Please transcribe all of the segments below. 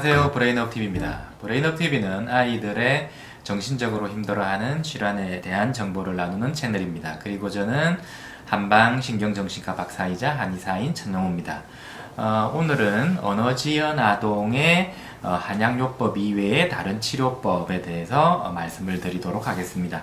안녕하세요. 브레인업TV입니다. 브레인업TV는 아이들의 정신적으로 힘들어하는 질환에 대한 정보를 나누는 채널입니다. 그리고 저는 한방신경정신과 박사이자 한의사인 천영호입니다. 오늘은 언어지연 아동의 한약요법 이외의 다른 치료법에 대해서 말씀을 드리도록 하겠습니다.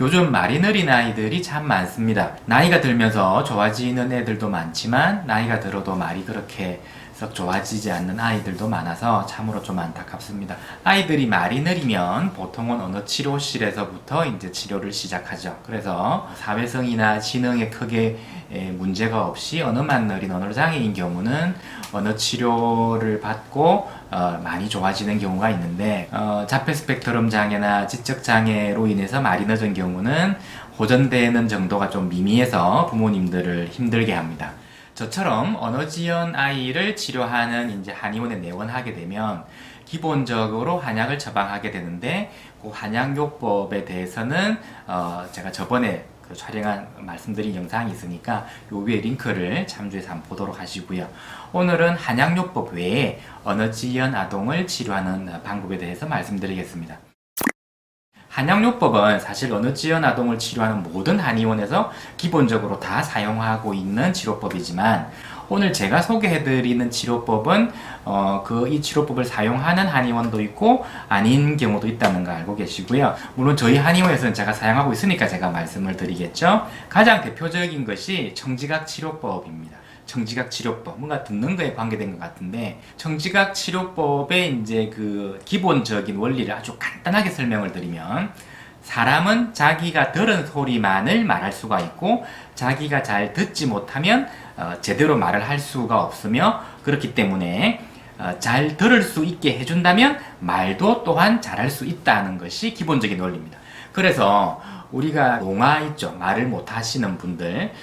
요즘 말이 느린 아이들이 참 많습니다. 나이가 들면서 좋아지는 애들도 많지만 나이가 들어도 말이 그렇게 썩 좋아지지 않는 아이들도 많아서 참으로 좀 안타깝습니다. 아이들이 말이 느리면 보통은 어느 치료실에서부터 이제 치료를 시작하죠. 그래서 사회성이나 지능에 크게 문제가 없이 언어만 느린 언어장애인 경우는 언어 치료를 받고 많이 좋아지는 경우가 있는데 자폐 스펙트럼 장애나 지적 장애로 인해서 말이 늦은 경우는 호전되는 정도가 좀 미미해서 부모님들을 힘들게 합니다. 저처럼 언어지연 아이를 치료하는 이제 한의원에 내원하게 되면 기본적으로 한약을 처방하게 되는데 그 한약요법에 대해서는 제가 저번에 촬영한 말씀드린 영상이 있으니까 요 위에 링크를 참조해서 한번 보도록 하시고요. 오늘은 한약요법 외에 언어지연 아동을 치료하는 방법에 대해서 말씀드리겠습니다. 한약요법은 사실 언어지연 아동을 치료하는 모든 한의원에서 기본적으로 다 사용하고 있는 치료법이지만 오늘 제가 소개해드리는 치료법은 이 치료법을 사용하는 한의원도 있고 아닌 경우도 있다는 거 알고 계시고요. 물론 저희 한의원에서는 제가 사용하고 있으니까 제가 말씀을 드리겠죠. 가장 대표적인 것이 청지각 치료법입니다. 청지각 치료법, 뭔가 듣는 거에 관계된 것 같은데 청지각 치료법의 이제 그 기본적인 원리를 아주 간단하게 설명을 드리면 사람은 자기가 들은 소리만을 말할 수가 있고 자기가 잘 듣지 못하면 제대로 말을 할 수가 없으며 그렇기 때문에 잘 들을 수 있게 해준다면 말도 또한 잘할 수 있다는 것이 기본적인 원리입니다. 그래서 우리가 농아 있죠. 말을 못 하시는 분들,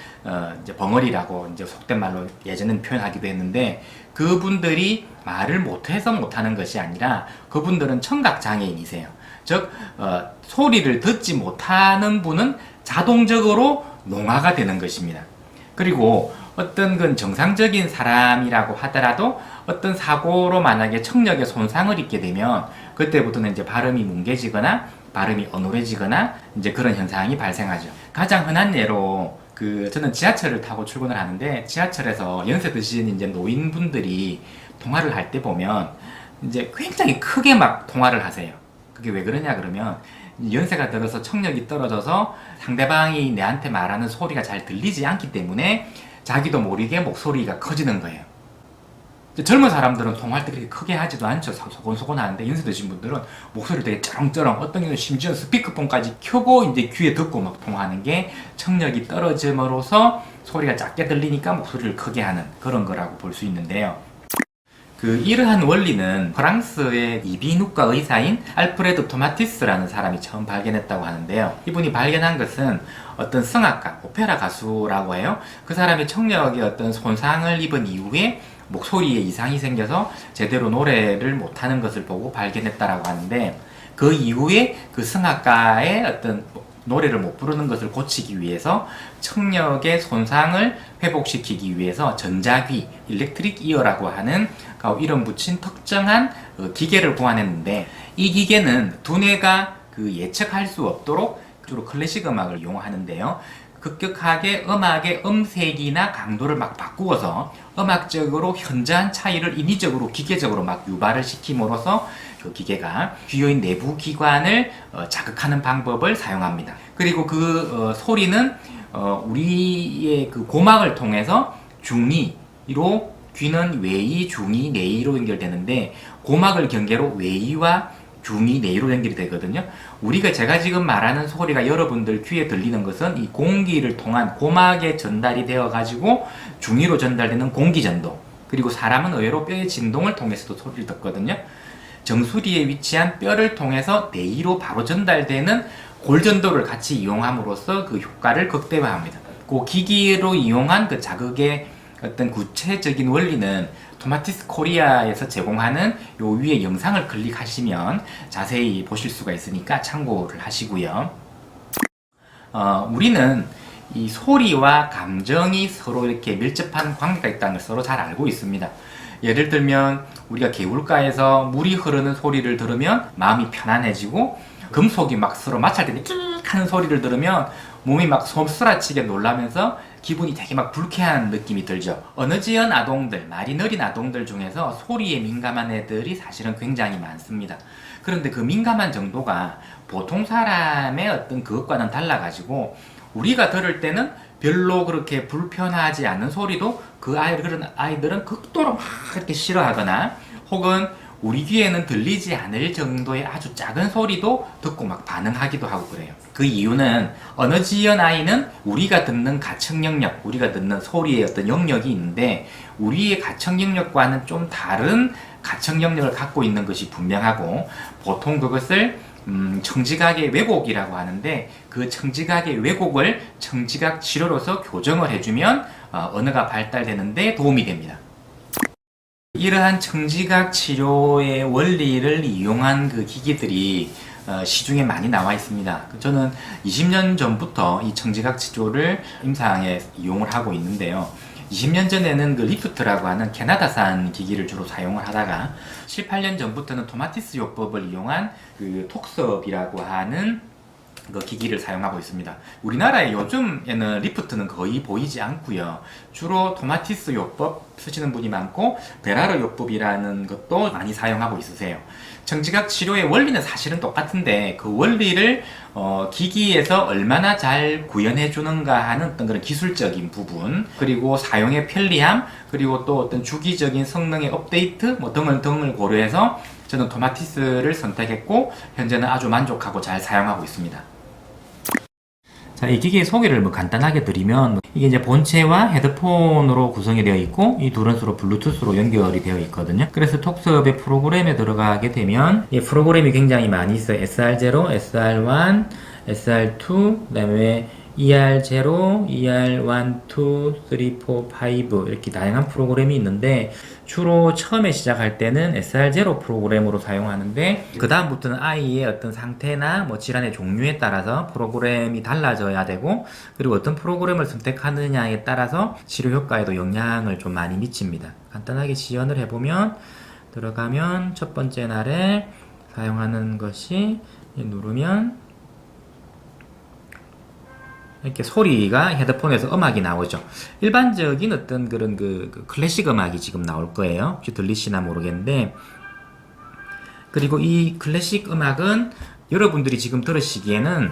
이제 벙어리라고 이제 속된 말로 예전에는 표현하기도 했는데 그분들이 말을 못해서 못하는 것이 아니라 그분들은 청각장애인이세요. 즉, 소리를 듣지 못하는 분은 자동적으로 농아가 되는 것입니다. 그리고 어떤 건 정상적인 사람이라고 하더라도 어떤 사고로 만약에 청력에 손상을 입게 되면 그때부터는 이제 발음이 뭉개지거나 발음이 어눌해지거나 이제 그런 현상이 발생하죠. 가장 흔한 예로 저는 지하철을 타고 출근을 하는데 지하철에서 연세 드신 이제 노인분들이 통화를 할 때 보면 이제 굉장히 크게 막 통화를 하세요. 그게 왜 그러냐 그러면 연세가 들어서 청력이 떨어져서 상대방이 내한테 말하는 소리가 잘 들리지 않기 때문에 자기도 모르게 목소리가 커지는 거예요. 젊은 사람들은 통화할 때 그렇게 크게 하지도 않죠. 소곤소곤 하는데 연세 드신 분들은 목소리를 되게 쩌렁쩌렁 어떤 경우는 심지어 스피커폰까지 켜고 이제 귀에 듣고 막 통화하는 게 청력이 떨어짐으로써 소리가 작게 들리니까 목소리를 크게 하는 그런 거라고 볼 수 있는데요. 이러한 원리는 프랑스의 이비인후과 의사인 알프레드 토마티스라는 사람이 처음 발견했다고 하는데요. 이분이 발견한 것은 어떤 성악가, 오페라 가수라고 해요. 그 사람이 청력에 어떤 손상을 입은 이후에 목소리에 이상이 생겨서 제대로 노래를 못하는 것을 보고 발견했다라고 하는데 그 이후에 그 성악가의 어떤 노래를 못 부르는 것을 고치기 위해서 청력의 손상을 회복시키기 위해서 전자귀, 일렉트릭 이어라고 하는 이름 붙인 특정한 기계를 고안했는데 이 기계는 두뇌가 예측할 수 없도록 주로 클래식 음악을 이용하는데요. 급격하게 음악의 음색이나 강도를 막 바꾸어서 음악적으로 현저한 차이를 인위적으로 기계적으로 막 유발을 시킴으로써 그 기계가 귀의 내부 기관을 자극하는 방법을 사용합니다. 그리고 소리는 우리의 고막을 통해서 중이로 귀는 외이, 중이, 내이로 연결되는데 고막을 경계로 외이와 중이, 내이로 연결이 되거든요. 제가 지금 말하는 소리가 여러분들 귀에 들리는 것은 이 공기를 통한 고막에 전달이 되어 가지고 중이로 전달되는 공기전도, 그리고 사람은 의외로 뼈의 진동을 통해서도 소리를 듣거든요. 정수리에 위치한 뼈를 통해서 내이로 바로 전달되는 골전도를 같이 이용함으로써 그 효과를 극대화합니다. 그 기기로 이용한 그 자극의 어떤 구체적인 원리는 토마티스 코리아에서 제공하는 요 위에 영상을 클릭하시면 자세히 보실 수가 있으니까 참고를 하시고요. 우리는 이 소리와 감정이 서로 이렇게 밀접한 관계가 있다는 걸 서로 잘 알고 있습니다. 예를 들면 우리가 개울가에서 물이 흐르는 소리를 들으면 마음이 편안해지고, 금속이 막 서로 마찰 때 끽 하는 소리를 들으면 몸이 막 솜쓰라치게 놀라면서 기분이 되게 막 불쾌한 느낌이 들죠. 어느 지연 아동들, 말이 느린 아동들 중에서 소리에 민감한 애들이 사실은 굉장히 많습니다. 그런데 그 민감한 정도가 보통 사람의 어떤 그것과는 달라가지고, 우리가 들을 때는 별로 그렇게 불편하지 않은 소리도 그런 아이들은 극도로 막 이렇게 싫어하거나, 혹은 우리 귀에는 들리지 않을 정도의 아주 작은 소리도 듣고 막 반응하기도 하고 그래요. 그 이유는 어느 지연 아이는 우리가 듣는 가청 영역, 우리가 듣는 소리의 어떤 영역이 있는데, 우리의 가청 영역과는 좀 다른 가청 영역을 갖고 있는 것이 분명하고, 보통 그것을 청지각의 왜곡이라고 하는데, 그 청지각의 왜곡을 청지각 치료로서 교정을 해주면 언어가 발달되는데 도움이 됩니다. 이러한 청지각 치료의 원리를 이용한 그 기기들이 시중에 많이 나와 있습니다. 저는 20년 전부터 이 청지각 치료를 임상에 이용을 하고 있는데요. 20년 전에는 그 리프트라고 하는 캐나다산 기기를 주로 사용을 하다가, 7, 8년 전부터는 토마티스 요법을 이용한 그 톡스업이라고 하는 그 기기를 사용하고 있습니다. 우리나라에 요즘에는 리프트는 거의 보이지 않고요. 주로 토마티스 요법 쓰시는 분이 많고, 베라르 요법이라는 것도 많이 사용하고 있으세요. 청지각 치료의 원리는 사실은 똑같은데, 그 원리를 기기에서 얼마나 잘 구현해 주는가 하는 어떤 그런 기술적인 부분, 그리고 사용의 편리함, 그리고 또 어떤 주기적인 성능의 업데이트 등을 고려해서 저는 토마티스를 선택했고, 현재는 아주 만족하고 잘 사용하고 있습니다. 자, 이 기기의 소개를 간단하게 드리면, 이게 이제 본체와 헤드폰으로 구성이 되어 있고, 이 둘은 서로 블루투스로 연결이 되어 있거든요. 그래서 톡스업의 프로그램에 들어가게 되면, 이 프로그램이 굉장히 많이 있어요. SR0, SR1, SR2, 그 다음에 ER0, ER1, 2, 3, 4, 5 이렇게 다양한 프로그램이 있는데, 주로 처음에 시작할 때는 SR0 프로그램으로 사용하는데, 그 다음부터는 아이의 어떤 상태나 뭐 질환의 종류에 따라서 프로그램이 달라져야 되고, 그리고 어떤 프로그램을 선택하느냐에 따라서 치료 효과에도 영향을 좀 많이 미칩니다. 간단하게 지연을 해보면, 들어가면 첫 번째 날에 사용하는 것이, 누르면 이렇게 소리가 헤드폰에서 음악이 나오죠. 일반적인 어떤 그런 그 클래식 음악이 지금 나올 거예요. 혹시 들리시나 모르겠는데, 그리고 이 클래식 음악은 여러분들이 지금 들으시기에는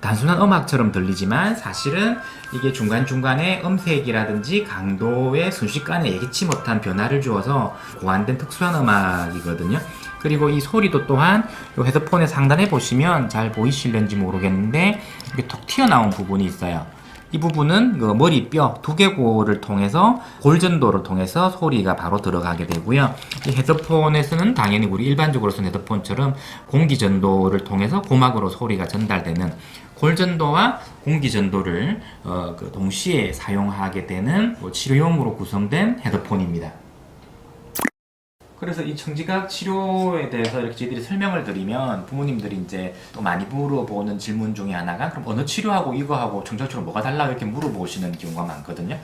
단순한 음악처럼 들리지만, 사실은 이게 중간중간에 음색이라든지 강도의 순식간에 예기치 못한 변화를 주어서 고안된 특수한 음악이거든요. 그리고 이 소리도 또한 이 헤드폰의 상단에 보시면 잘 보이실는지 모르겠는데, 이렇게 톡 튀어나온 부분이 있어요. 이 부분은 그 머리뼈 두개골을 통해서, 골전도를 통해서 소리가 바로 들어가게 되고요. 이 헤드폰에서는 당연히 우리 일반적으로 쓰는 헤드폰처럼 공기전도를 통해서 고막으로 소리가 전달되는, 골전도와 공기전도를 동시에 사용하게 되는 치료용으로 구성된 헤드폰입니다. 그래서 이 청지각 치료에 대해서 이렇게 저희들이 설명을 드리면, 부모님들이 이제 또 많이 물어보는 질문 중에 하나가, 그럼 어느 치료하고 이거하고 청지각 치료 뭐가 달라? 이렇게 물어보시는 경우가 많거든요.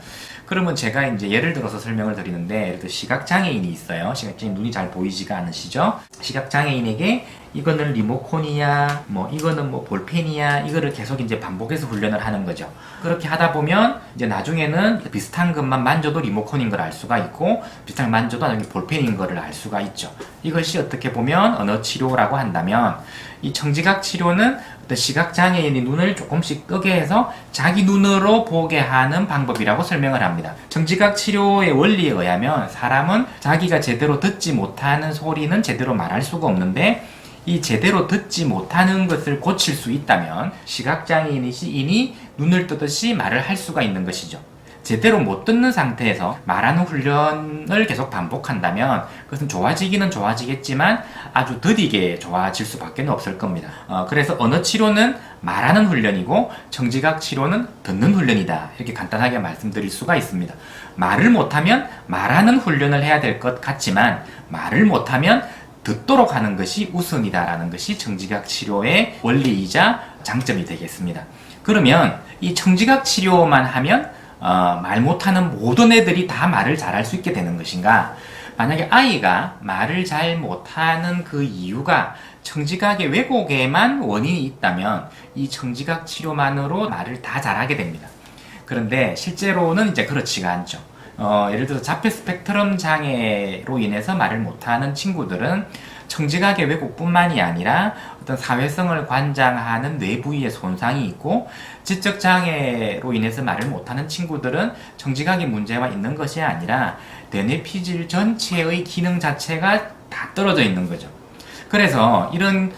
그러면 제가 이제 예를 들어서 설명을 드리는데, 예를 들어 시각장애인이 있어요. 시각장애인, 눈이 잘 보이지가 않으시죠? 시각장애인에게 이거는 리모컨이야, 이거는 볼펜이야, 이거를 계속 이제 반복해서 훈련을 하는 거죠. 그렇게 하다 보면 이제 나중에는 비슷한 것만 만져도 리모컨인 걸 알 수가 있고, 비슷한 걸 만져도 나중에 볼펜인 거를 알 수가 있죠. 이것이 어떻게 보면 언어 치료라고 한다면, 이 청지각 치료는 어떤 시각장애인이 눈을 조금씩 뜨게 해서 자기 눈으로 보게 하는 방법이라고 설명을 합니다. 청지각 치료의 원리에 의하면, 사람은 자기가 제대로 듣지 못하는 소리는 제대로 말할 수가 없는데, 이 제대로 듣지 못하는 것을 고칠 수 있다면 시각장애인이 눈을 뜨듯이 말을 할 수가 있는 것이죠. 제대로 못 듣는 상태에서 말하는 훈련을 계속 반복한다면 그것은 좋아지기는 좋아지겠지만 아주 더디게 좋아질 수밖에 없을 겁니다. 그래서 언어 치료는 말하는 훈련이고 청지각 치료는 듣는 훈련이다, 이렇게 간단하게 말씀드릴 수가 있습니다. 말을 못하면 말하는 훈련을 해야 될 것 같지만, 말을 못하면 듣도록 하는 것이 우선이다라는 것이 청지각 치료의 원리이자 장점이 되겠습니다. 그러면 이 청지각 치료만 하면 말 못하는 모든 애들이 다 말을 잘할 수 있게 되는 것인가? 만약에 아이가 말을 잘 못하는 그 이유가 청지각의 왜곡에만 원인이 있다면 이 청지각 치료만으로 말을 다 잘하게 됩니다. 그런데 실제로는 이제 그렇지가 않죠. 예를 들어서 자폐 스펙트럼 장애로 인해서 말을 못하는 친구들은 청지각의 왜곡뿐만이 아니라 어떤 사회성을 관장하는 뇌 부위에 손상이 있고, 지적 장애로 인해서 말을 못하는 친구들은 청지각의 문제가 있는 것이 아니라 뇌 피질 전체의 기능 자체가 다 떨어져 있는 거죠. 그래서 이런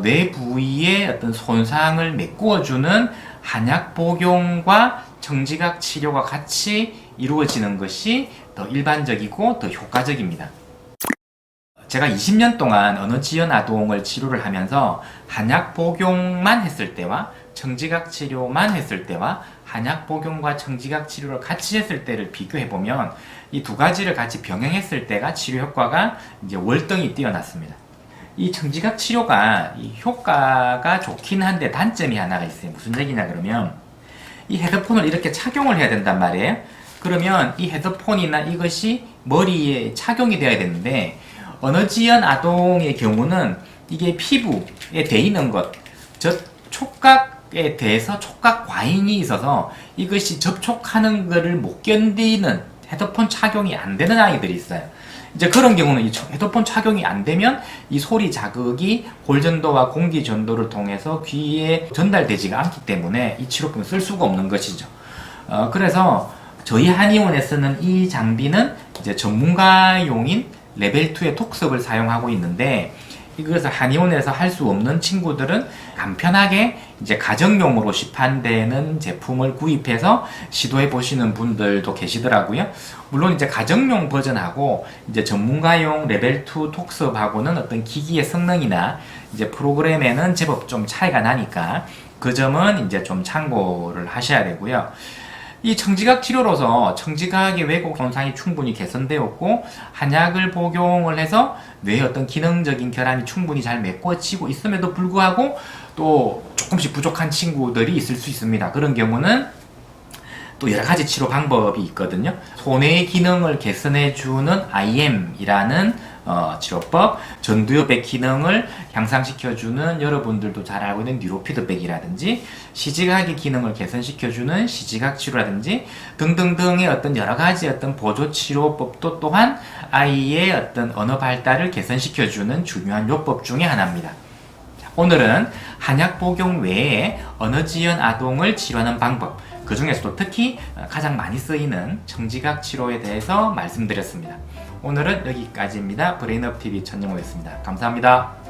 뇌 부위의 어떤 손상을 메꾸어주는 한약 복용과 청지각 치료가 같이 이루어지는 것이 더 일반적이고 더 효과적입니다. 제가 20년 동안 언어지연 아동을 치료를 하면서 한약 복용만 했을 때와 청지각 치료만 했을 때와 한약 복용과 청지각 치료를 같이 했을 때를 비교해 보면 이 두 가지를 같이 병행했을 때가 치료 효과가 이제 월등히 뛰어났습니다. 이 청지각 치료가 이 효과가 좋긴 한데 단점이 하나가 있어요. 무슨 얘기냐 그러면 이 헤드폰을 이렇게 착용을 해야 된단 말이에요. 그러면 이 헤드폰이나 이것이 머리에 착용이 되어야 되는데, 언어지연 아동의 경우는 이게 피부에 돼 있는 것, 즉 촉각에 대해서 촉각 과잉이 있어서 이것이 접촉하는 것을 못 견디는 헤드폰 착용이 안 되는 아이들이 있어요. 이제 그런 경우는 이 헤드폰 착용이 안 되면 이 소리 자극이 골전도와 공기 전도를 통해서 귀에 전달되지가 않기 때문에 이 치료법을 쓸 수가 없는 것이죠. 그래서 저희 한의원에 쓰는 이 장비는 이제 전문가용인 레벨 2의 톡섭을 사용하고 있는데, 이것을 한의원에서 할 수 없는 친구들은 간편하게 이제 가정용으로 시판되는 제품을 구입해서 시도해 보시는 분들도 계시더라고요. 물론 이제 가정용 버전하고 이제 전문가용 레벨 2 톡섭하고는 어떤 기기의 성능이나 이제 프로그램에는 제법 좀 차이가 나니까 그 점은 이제 좀 참고를 하셔야 되고요. 이 청지각 치료로서 청지각의 왜곡 현상이 충분히 개선되었고, 한약을 복용을 해서 뇌의 어떤 기능적인 결함이 충분히 잘 메꿔지고 있음에도 불구하고 또 조금씩 부족한 친구들이 있을 수 있습니다. 그런 경우는 또 여러 가지 치료 방법이 있거든요. 소뇌의 기능을 개선해주는 IM이라는 치료법, 전두엽의 기능을 향상시켜주는 여러분들도 잘 알고 있는 뉴로피드백이라든지, 시지각의 기능을 개선시켜주는 시지각 치료라든지 등등등의 어떤 여러 가지 어떤 보조 치료법도 또한 아이의 어떤 언어 발달을 개선시켜주는 중요한 요법 중에 하나입니다. 오늘은 한약 복용 외에 언어지연 아동을 치료하는 방법, 그 중에서도 특히 가장 많이 쓰이는 청지각 치료에 대해서 말씀드렸습니다. 오늘은 여기까지입니다. 브레인업TV 천영호였습니다. 감사합니다.